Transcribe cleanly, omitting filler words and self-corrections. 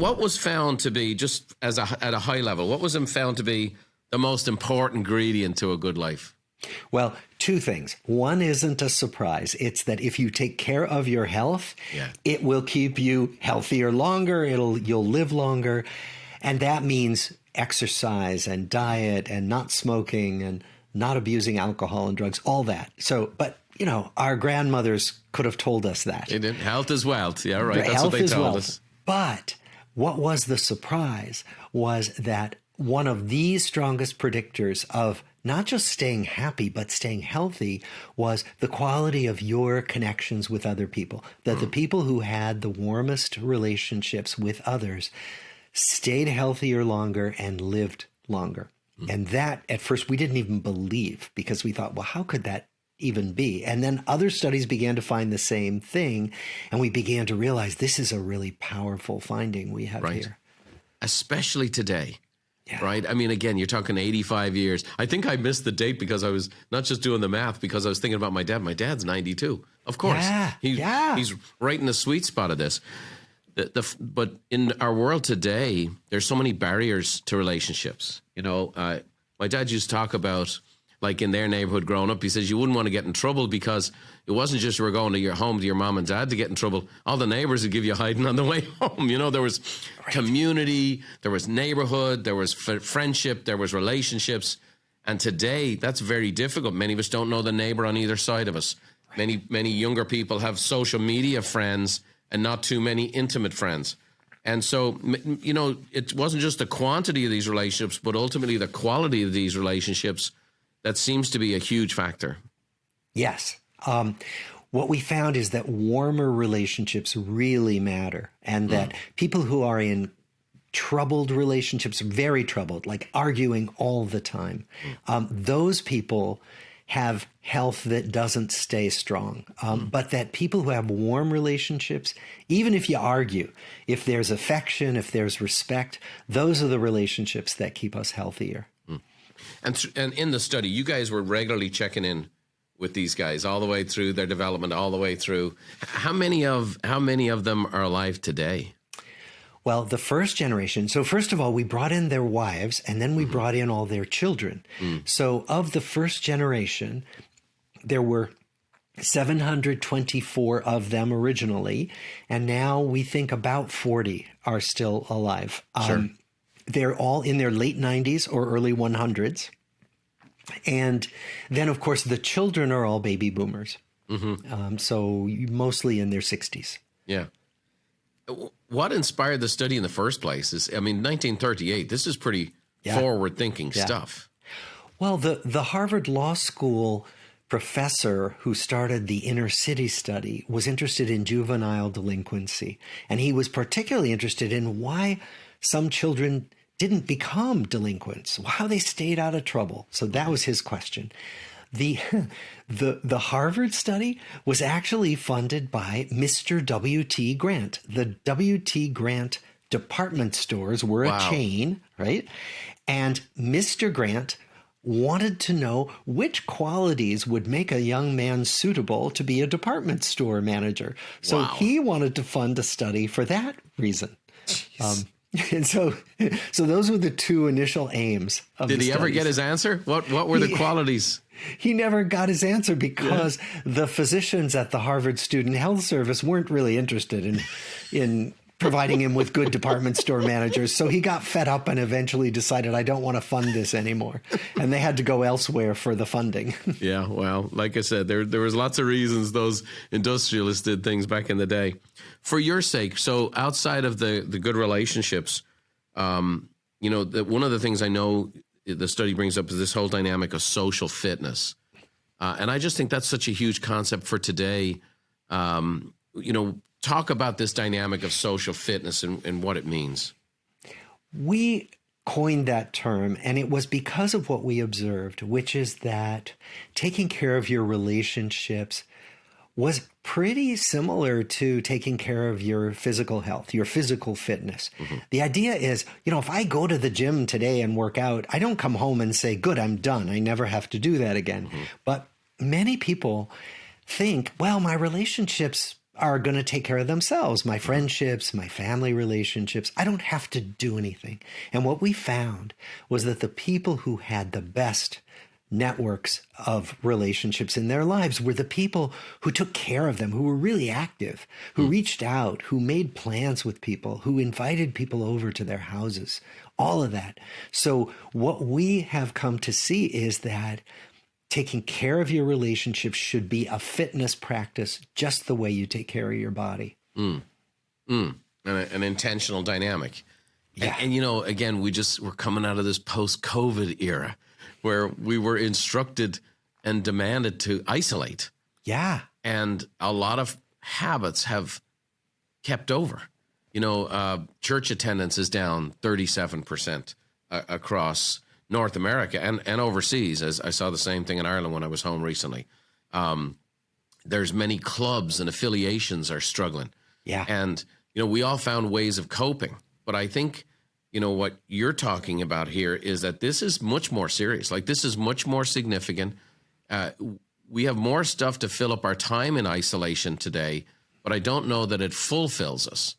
what was found to be, just as at a high level, what was found to be the most important ingredient to a good life? Well, two things. One isn't a surprise. It's that if you take care of your health, it will keep you healthier longer. You'll live longer. And that means exercise and diet and not smoking and not abusing alcohol and drugs, all that. So, but you know, our grandmothers could have told us that. They did. Health is wealth. Yeah, right. That's health what they is told wealth. us. But what was the surprise was that one of the strongest predictors of not just staying happy, but staying healthy was the quality of your connections with other people. That the people who had the warmest relationships with others stayed healthier longer and lived longer. And that, at first, we didn't even believe, because we thought, well, how could that even be? And then other studies began to find the same thing. And we began to realize this is a really powerful finding we have here. Especially today. Right. I mean, again, you're talking 85 years. I think I missed the date because I was not just doing the math, because I was thinking about my dad. My dad's 92. Of course. He's right in the sweet spot of this. But in our world today, there's so many barriers to relationships. You know, my dad used to talk about, like in their neighborhood growing up, he says you wouldn't want to get in trouble because it wasn't just you were going to your home to your mom and dad to get in trouble. All the neighbors would give you hiding on the way home. You know, there was community, there was neighborhood, there was friendship, there was relationships. And today, that's very difficult. Many of us don't know the neighbor on either side of us. Many younger people have social media friends and not too many intimate friends. And so, you know, it wasn't just the quantity of these relationships, but ultimately the quality of these relationships that seems to be a huge factor. Yes. What we found is that warmer relationships really matter, and that people who are in troubled relationships, very troubled, like arguing all the time, those people have health that doesn't stay strong. But that people who have warm relationships, even if you argue, if there's affection, if there's respect, those are the relationships that keep us healthier. And in the study, you guys were regularly checking in with these guys all the way through their development, all the way through. How many of them are alive today? Well, the first generation. So first of all, we brought in their wives, and then we brought in all their children. So of the first generation, there were 724 of them originally, and now we think about 40 are still alive. Sure. They're all in their late 90s or early 100s. And then, of course, the children are all baby boomers. So mostly in their 60s. Yeah. What inspired the study in the first place? I mean, 1938, this is pretty forward-thinking stuff. Well, the Harvard Law School professor who started the inner city study was interested in juvenile delinquency. And he was particularly interested in why some children didn't become delinquents, how they stayed out of trouble. So that was his question. The Harvard study was actually funded by Mr. W.T. Grant. The W.T. Grant department stores were a chain, right? And Mr. Grant wanted to know which qualities would make a young man suitable to be a department store manager. So he wanted to fund a study for that reason. And so those were the two initial aims of the Did he ever get his answer? What were the qualities? He never got his answer because the physicians at the Harvard Student Health Service weren't really interested in providing him with good department store managers. So he got fed up and eventually decided, I don't want to fund this anymore. And they had to go elsewhere for the funding. Yeah, well, like I said, there was lots of reasons those industrialists did things back in the day. For your sake, so outside of the good relationships, you know, one of the things I know the study brings up is this whole dynamic of social fitness. And I just think that's such a huge concept for today. You know, talk about this dynamic of social fitness and what it means. We coined that term, and it was because of what we observed, which is that taking care of your relationships was pretty similar to taking care of your physical health, your physical fitness. The idea is, you know, if I go to the gym today and work out, I don't come home and say, good, I'm done. I never have to do that again. But many people think, well, my relationships are going to take care of themselves. My friendships, my family relationships, I don't have to do anything. And what we found was that the people who had the best networks of relationships in their lives were the people who took care of them, who were really active, who reached out, who made plans with people, who invited people over to their houses, all of that. So what we have come to see is that taking care of your relationships should be a fitness practice just the way you take care of your body. An intentional dynamic. Yeah. And again, we're coming out of this post-COVID era where we were instructed and demanded to isolate. Yeah. And a lot of habits have kept over. Church attendance is down 37% across North America and overseas, as I saw the same thing in Ireland when I was home recently. There's many clubs and affiliations are struggling. Yeah. And, we all found ways of coping. But I think, what you're talking about here is that this is much more serious. Like, this is much more significant. We have more stuff to fill up our time in isolation today, but I don't know that it fulfills us.